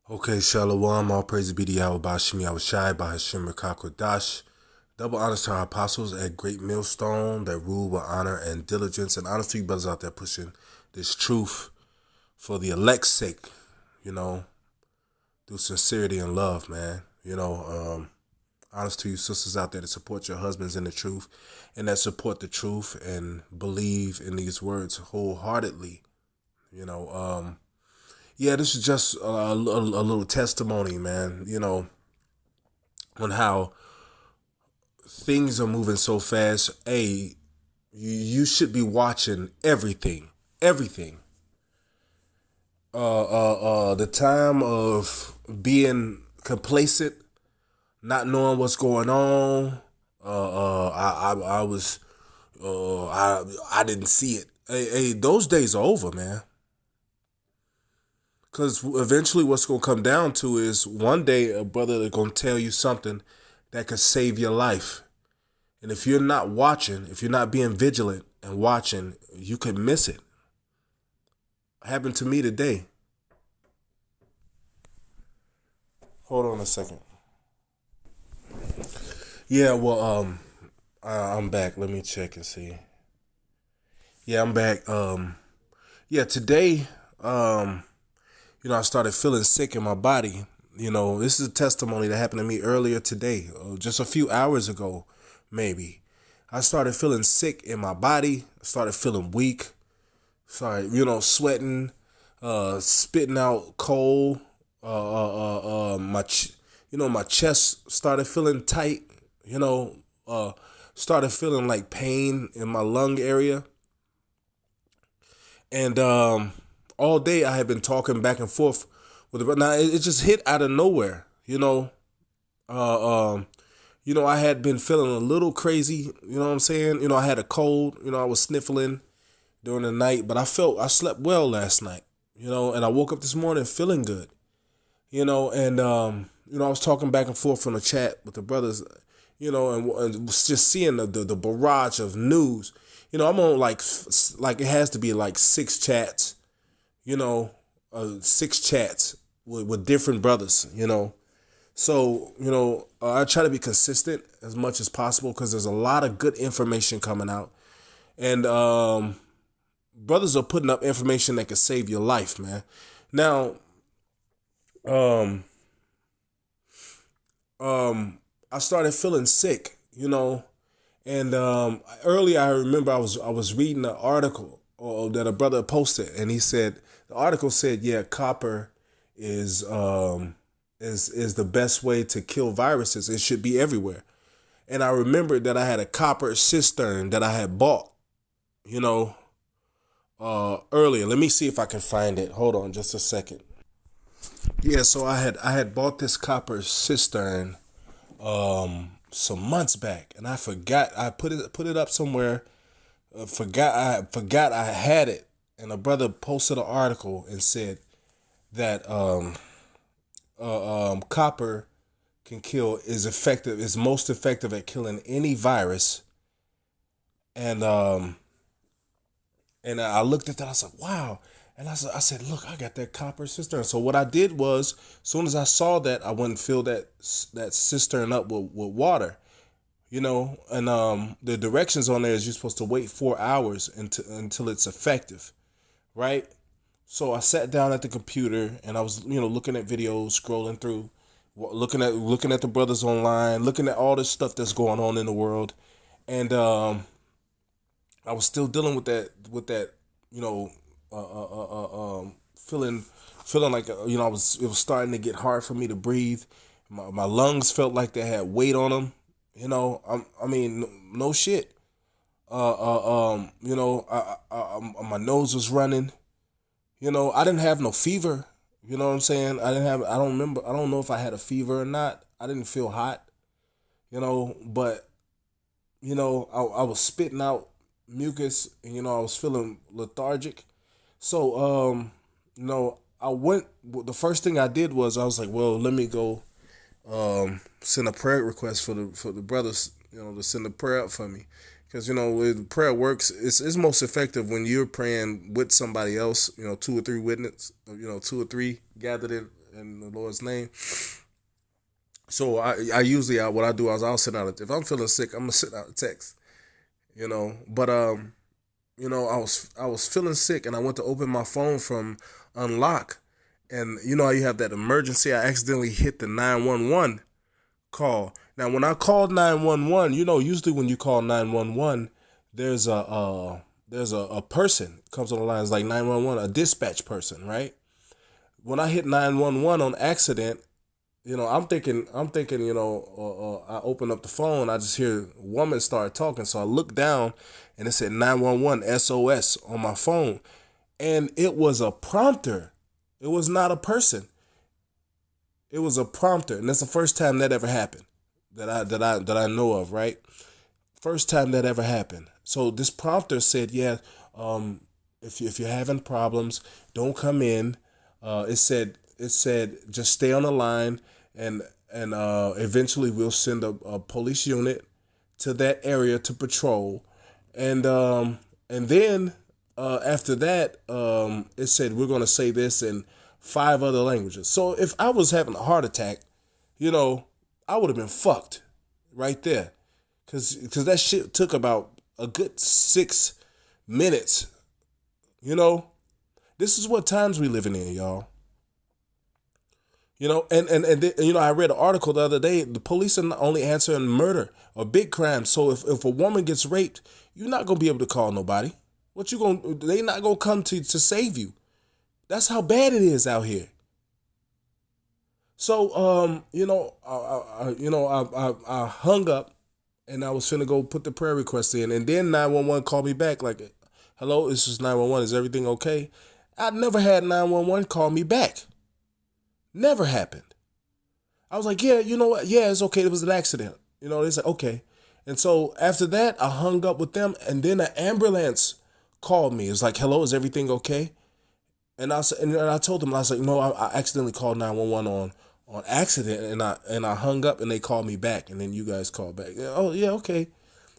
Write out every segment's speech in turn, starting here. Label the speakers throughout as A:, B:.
A: Okay, Shalom, all praise be to Yahweh Bashimi Awashai by Hashem Rakakwadash. Double honors to our apostles at Great Millstone that rule with honor and diligence, and honors to you brothers out there pushing this truth for the elect's sake, you know, through sincerity and love, man. Honest to you sisters out there that support your husbands in the truth and that support the truth and believe in these words wholeheartedly. You know, yeah, this is just a little testimony, man, on how things are moving so fast. You should be watching everything, everything. The time of being complacent, not knowing what's going on. I was, I didn't see it. Those days are over, man. Because eventually, what's gonna come down to is one day a brother is gonna tell you something that could save your life. And if you're not watching, if you're not being vigilant and watching, you could miss it. Happened to me today. Hold on a second. Yeah, well, I'm back. Let me check and see. Yeah, I'm back. Yeah, today, I started feeling sick in my body. This is a testimony that happened to me earlier today, just a few hours ago, maybe. I started feeling sick in my body. I started feeling weak. Started, sweating, spitting out cold. My chest started feeling tight. Started feeling like pain in my lung area. And all day I had been talking back and forth with the. Now it just hit out of nowhere. I had been feeling a little crazy. You know what I'm saying? I had a cold. I was sniffling during the night, but I slept well last night. And I woke up this morning feeling good. And I was talking back and forth on the chat with the brothers. And was just seeing the barrage of news. I'm on like it has to be like six chats, six chats with different brothers, So, I try to be consistent as much as possible because there's a lot of good information coming out. And brothers are putting up information that can save your life, man. Now, um, I started feeling sick, and earlier I remember I was reading an article that a brother posted, and he said the article said, yeah, copper is is the best way to kill viruses. It should be everywhere. And I remembered that I had a copper cistern that I had bought, you know, earlier. Let me see if I can find it. Hold on, just a second. Yeah, so I had bought this copper cistern some months back, and I forgot I put it up somewhere. Forgot I had it, and a brother posted an article and said that copper can kill is most effective at killing any virus, and I looked at that. I said, "Wow!" And I said, "Look, I got that copper cistern." So what I did was, as soon as I saw that, I went and filled that cistern up with water. And the directions on there is you're supposed to wait 4 hours until it's effective, right? So I sat down at the computer and I was, looking at videos, scrolling through, looking at the brothers online, looking at all this stuff that's going on in the world, and I was still dealing with that, you know, feeling like it was starting to get hard for me to breathe. My lungs felt like they had weight on them. I mean, no shit. My nose was running. I didn't have no fever. You know what I'm saying? I don't remember. I don't know if I had a fever or not. I didn't feel hot. But I was spitting out mucus, and I was feeling lethargic. So I went. The first thing I did was I was like, well, let me go send a prayer request for the brothers, to send a prayer up for me, because prayer works. It's most effective when you're praying with somebody else. Two or three witness. Two or three gathered in the Lord's name. So I usually what I do is I'll send out if I'm feeling sick, I'm gonna send out a text. But I was feeling sick and I went to open my phone from unlock, and how you have that emergency. I accidentally hit the 911 call. Now when I called 911, usually when you call 911, there's a person comes on the line. It's like 911, a dispatch person, right? When I hit 911 on accident, I'm thinking, I open up the phone, I just hear a woman start talking. So I look down and it said 911 SOS on my phone. And it was a prompter. It was not a person. It was a prompter. And that's the first time that ever happened that I know of, right? First time that ever happened. So this prompter said, yeah, if you're having problems, don't come in. It said just stay on the line, and eventually we'll send a police unit to that area to patrol, and then after that it said we're gonna say this in 5 other languages. So if I was having a heart attack, I would have been fucked right there, cause that shit took about a good 6 minutes. This is what times we living in, y'all. I read an article the other day. The police are only answering murder or big crimes. So if a woman gets raped, you're not gonna be able to call nobody. What you gonna? They not gonna come to save you. That's how bad it is out here. So I hung up and I was finna go put the prayer request in, and then 911 called me back like, "Hello, this is 911. Is everything okay?" I never had 911 call me back. Never happened. I was like, yeah, you know what? Yeah, it's okay. It was an accident. They said, okay. And so after that, I hung up with them, and then an ambulance called me. It was like, hello, is everything okay? And I told them, I was like, no, I accidentally called 911 on accident, and I hung up, and they called me back, and then you guys called back. Yeah, oh yeah, okay.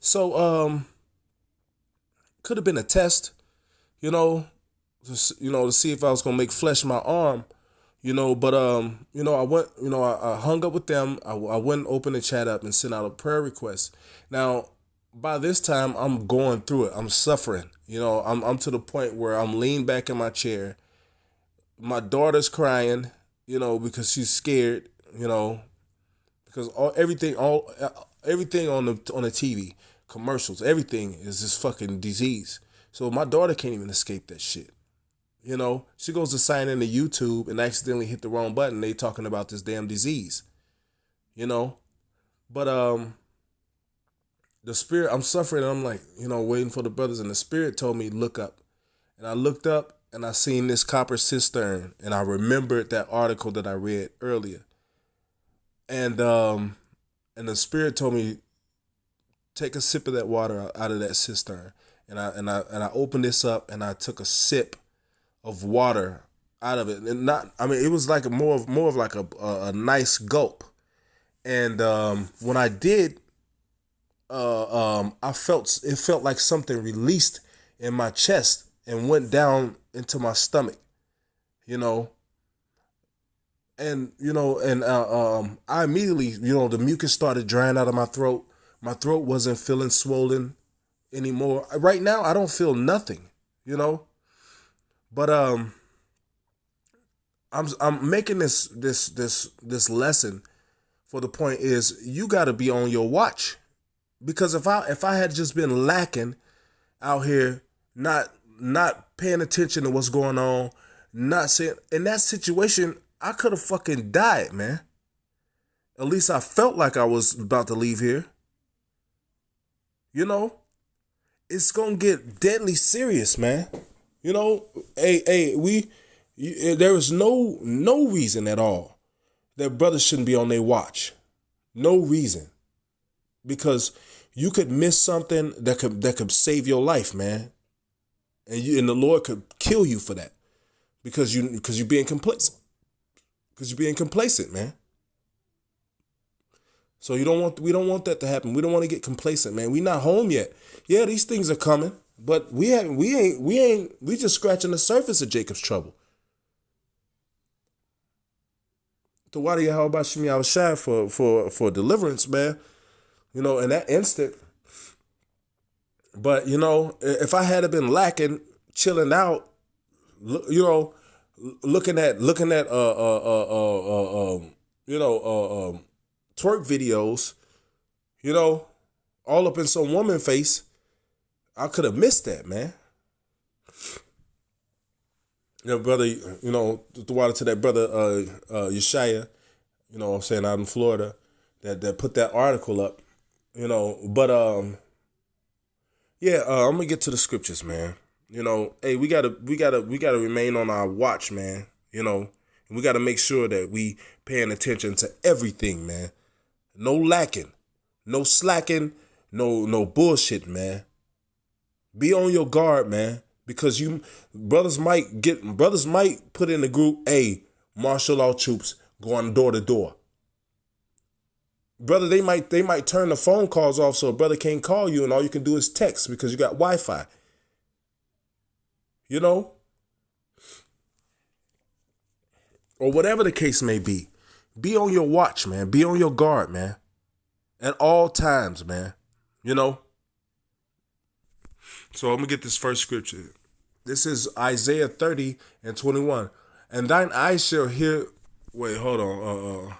A: So could have been a test, to see if I was gonna make flesh my arm. But I went, I hung up with them. I went and opened the chat up and sent out a prayer request. Now, by this time, I'm going through it. I'm suffering. I'm to the point where I'm leaned back in my chair. My daughter's crying, because she's scared, because everything on the TV, commercials, everything is this fucking disease. So my daughter can't even escape that shit. She goes to sign into YouTube and accidentally hit the wrong button. They talking about this damn disease, But the spirit, I'm suffering. I'm like, waiting for the brothers, and the spirit told me look up, and I looked up and I seen this copper cistern, and I remembered that article that I read earlier, and the spirit told me take a sip of that water out of that cistern, and I opened this up and I took a sip of water out of it, and it was like more of like a nice gulp. And when I did, it felt like something released in my chest and went down into my stomach, and I immediately, the mucus started drying out of my throat. My throat wasn't feeling swollen anymore. Right now, I don't feel nothing, But I'm making this lesson for the point is you got to be on your watch, because if I had just been lacking out here, not paying attention to what's going on, not saying in that situation, I could have fucking died, man. At least I felt like I was about to leave here. It's gonna get deadly serious, man. There is no reason at all that brothers shouldn't be on their watch. No reason, because you could miss something that could save your life, man, and the Lord could kill you for that because you're being complacent. Because you're being complacent, man. So we don't want that to happen. We don't want to get complacent, man. We not home yet. Yeah, these things are coming. But we just scratching the surface of Jacob's trouble. the water Yahweh Bashimi I was shy for deliverance, man. You know, in that instant. But, you know, if I had been lacking, chilling out, you know, looking at twerk videos, you know, all up in some woman face, I could have missed that, man. You know, brother, you know, the water to that brother Yeshaya, you know what I'm saying, out in Florida, that put that article up, you know. But yeah, I'm gonna get to the scriptures, man. You know, hey, we gotta remain on our watch, man. You know, we gotta make sure that we paying attention to everything, man. No lacking, no slacking, no bullshit, man. Be on your guard, man, because you brothers might put in the group, hey, martial law troops going door to door. Brother, they might turn the phone calls off so a brother can't call you and all you can do is text because you got Wi-Fi. You know? Or whatever the case may be. Be on your watch, man. Be on your guard, man. At all times, man. You know? So I'm going to get this first scripture. This is Isaiah 30:21. And thine eyes shall hear... Wait, hold on.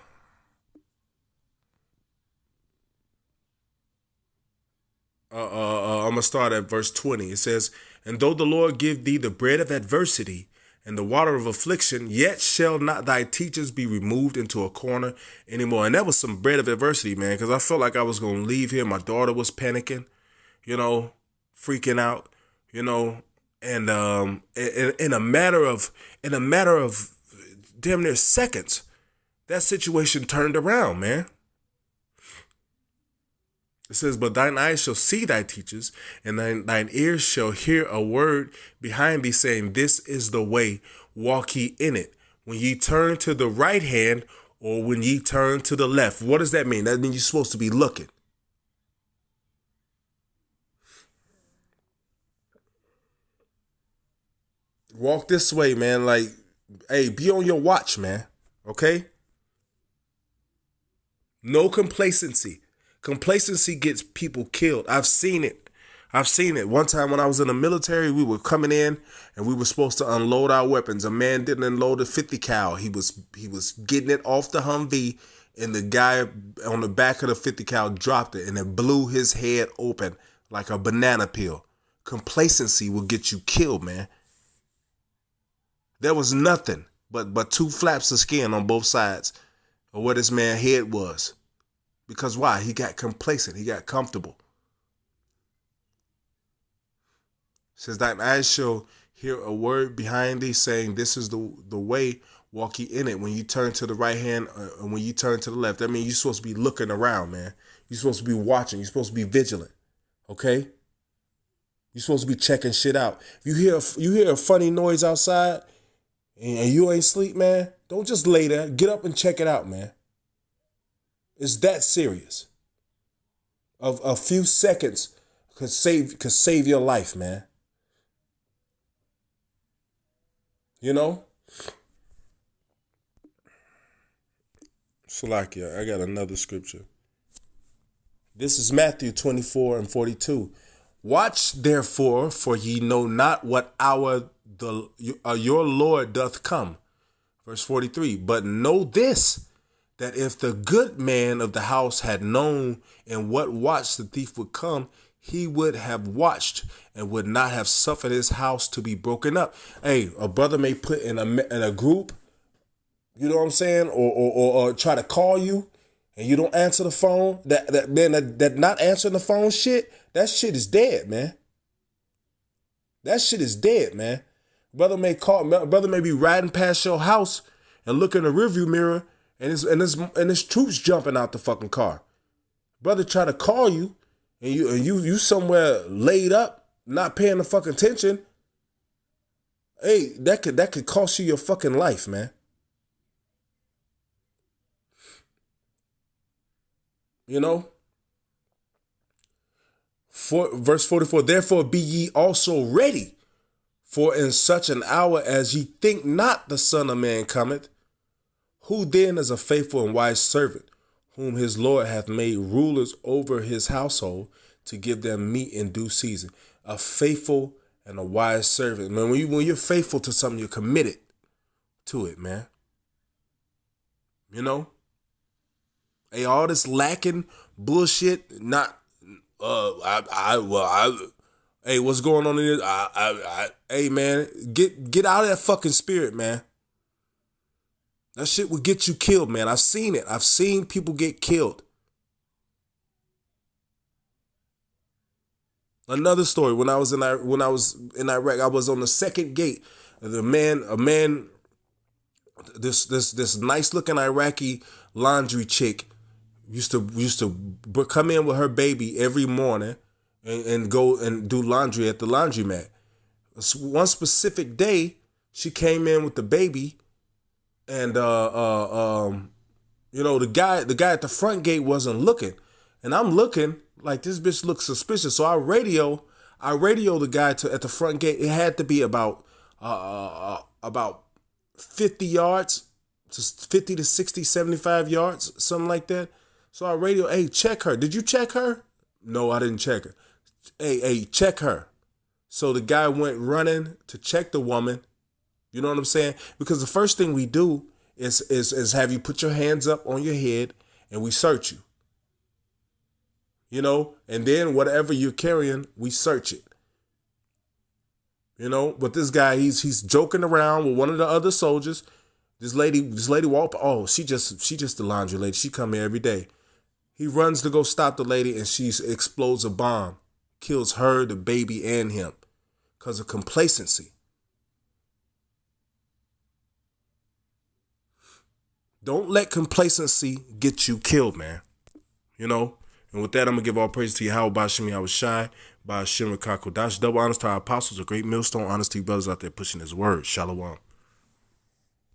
A: I'm going to start at verse 20. It says, and though the Lord give thee the bread of adversity and the water of affliction, yet shall not thy teachers be removed into a corner anymore. And that was some bread of adversity, man, because I felt like I was going to leave here. My daughter was panicking, you know, freaking out, you know, and in a matter of damn near seconds, that situation turned around, man. It says, but thine eyes shall see thy teachers, and thine ears shall hear a word behind thee saying, this is the way, walk ye in it. When ye turn to the right hand, or when ye turn to the left. What does that mean? That means you're supposed to be looking. Walk this way, man. Like, hey, be on your watch, man. Okay? No complacency. Complacency gets people killed. I've seen it. One time when I was in the military, we were coming in and we were supposed to unload our weapons. A man didn't unload a 50 cal. He was getting it off the Humvee, and the guy on the back of the 50 cal dropped it, and it blew his head open like a banana peel. Complacency will get you killed, man. There was nothing but two flaps of skin on both sides of where this man's head was. Because why? He got complacent. He got comfortable. It says, thine eyes shall hear a word behind thee saying, this is the way, walk ye in it. When you turn to the right hand and when you turn to the left, that means you're supposed to be looking around, man. You're supposed to be watching. You're supposed to be vigilant. Okay? You're supposed to be checking shit out. If you hear a funny noise outside and you ain't sleep, man, don't just lay there. Get up and check it out, man. It's that serious. Of a few seconds could save your life, man. You know? Salakia, I got another scripture. This is Matthew 24:42. Watch therefore, for ye know not what hour your Lord doth come. Verse 43. But know this, that if the good man of the house had known in what watch the thief would come, he would have watched and would not have suffered his house to be broken up. Hey, a brother may put in a group, you know what I'm saying, or try to call you and you don't answer the phone. That not answering the phone shit, that shit is dead, man. That shit is dead, man. Brother may be riding past your house and look in the rearview mirror, and his troops jumping out the fucking car. Brother try to call you, and you somewhere laid up, not paying the fucking attention. Hey, that could cost you your fucking life, man. You know? Verse 44, therefore be ye also ready, for in such an hour as ye think not the Son of Man cometh. Who then is a faithful and wise servant, whom his Lord hath made rulers over his household, to give them meat in due season? A faithful and a wise servant. Man, when you're faithful to something, you're committed to it, man. You know? Hey, all this lacking bullshit, not hey, what's going on in this? Hey man, get out of that fucking spirit, man. That shit will get you killed, man. I've seen it. I've seen people get killed. Another story. When I was in Iraq, I was on the second gate. A man, this nice looking Iraqi laundry chick used to come in with her baby every morning and go and do laundry at the laundromat. One specific day, she came in with the baby. And the guy at the front gate wasn't looking, and I'm looking like this bitch looks suspicious. So I radio the guy at the front gate. It had to be about 50 yards, 50 to 60, 75 yards, something like that. So I radio, hey, check her. Did you check her? No, I didn't check her. Hey, check her. So the guy went running to check the woman. You know what I'm saying? Because the first thing we do is have you put your hands up on your head and we search you. You know, and then whatever you're carrying, we search it. You know, but this guy, he's joking around with one of the other soldiers. This lady walked. Oh, she just the laundry lady. She come here every day. He runs to go stop the lady, and she explodes a bomb, kills her, the baby, and him, because of complacency. Don't let complacency get you killed, man. You know? And with that, I'm going to give all praise to Yahweh Bashim Yahweh Shai, by Hashem Rakakodash. Double honors to our apostles, a great millstone, honesty brothers out there pushing his word. Shalom.